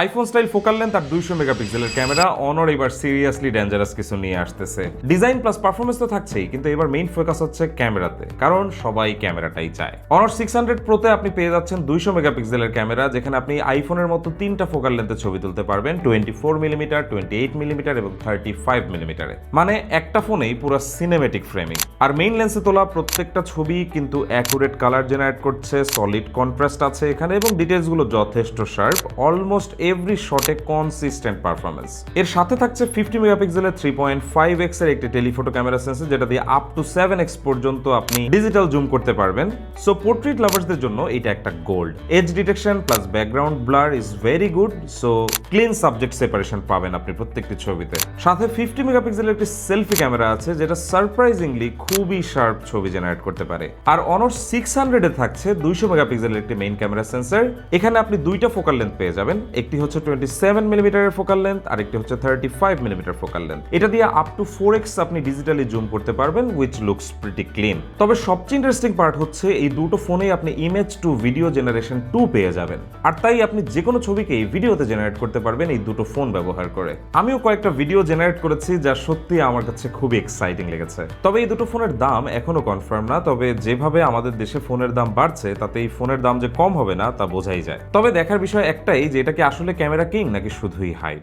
IPhone style focal length আর 200 মেগাপিক্সেলের camera অনর এবার সিরিয়াসলি ডেঞ্জারাস কিছু নিয়ে আসতেছে। ডিজাইন প্লাস পারফরমেন্স তো থাকছেই, কিন্তু এবার মেইন ফোকাস হচ্ছে ক্যামেরাতে, কারণ সবাই ক্যামেরাটাই চায়। অনর 600 প্রোতে আপনি পেয়ে যাচ্ছেন 200 মেগাপিক্সেলের ক্যামেরা, যেখানে আপনি আইফোনের মতো তিনটা ফোকাল লেন্থে ছবি তুলতে পারবেন, 24 মিলিমিটার, 28 মিলিমিটার এবং 35 মিলিমিটারে। মানে একটা ফোনেই পুরো সিনেমেটিক ফ্রেমিং। আর মেইন লেন্সে তোলা প্রত্যেকটা ছবি কিন্তু অ্যাকুরেট কালার জেনারেট করছে, সলিড কন্ট্রাস্ট আছে এখানে এবং ডিটেলস গুলো যথেষ্ট শার্প, অলমোস্ট এভরি শটে কনসিস্টেন্ট পারফরমেন্স। এর সাথে থাকছে 50 মেগাপিক্সেলের 3.5x এর একটি টেলিফটো ক্যামেরা সেন্সর, যেটা দিয়ে আপ টু 7x পর্যন্ত আপনি ডিজিটাল জুম করতে পারবেন। সো পোর্ট্রেট লাভার্সদের জন্য এটা একটা gold. Age detection plus background blur is very good, so clean subject separation পাবেন আপনি প্রত্যেকটি ছবিতে। সাথে 50 মেগাপিক্সেলের একটি সেলফি ক্যামেরা আছে, যেটা সারপ্রাইজিংলি খুবই শার্প ছবি জেনারেট করতে পারে। আর অনর 600 এ থাকছে 200 মেগাপিক্সেলের একটি মেইন ক্যামেরা সেন্সর। এখানে আপনি দুইটা ফোকাল লেন্থ পেয়ে যাবেন, একটি হচ্ছে 27 মিলিমিটারের ফোকাল লেন্থ আর একটি হচ্ছে 35 মিলিমিটার ফোকাল লেন্থ। এটা দিয়ে আপ টু 4x আপনি ডিজিটালি জুম করতে পারবেন, উইচ লুকস প্রিটি ক্লিন। তবে সবচেয়ে ইন্টারেস্টিং পার্ট হচ্ছে এই দুটো ফোনেই আপনি ইমেজ টু ভিডিও জেনারেশন 2 পেয়ে যাবেন। আর তাই আপনি যে কোনো ছবিকেই ভিডিওতে জেনারেট করতে পারবেন এই দুটো ফোন ব্যবহার করে। আমিও কয়েকটা ভিডিও জেনারেট করেছি, যা সত্যি আমার কাছে খুবই এক্সাইটিং লেগেছে। তবে এই দুটো ফোনের দাম এখনো কনফার্ম না, তবে যেভাবে আমাদের দেশে ফোনের দাম বাড়ছে তাতে এই ফোনের দাম যে কম হবে না তা বোঝাই যায়। তবে দেখার বিষয় একটাই, যে এটা কি আসলে ক্যামেরা কিং নাকি শুধুই হাইপ।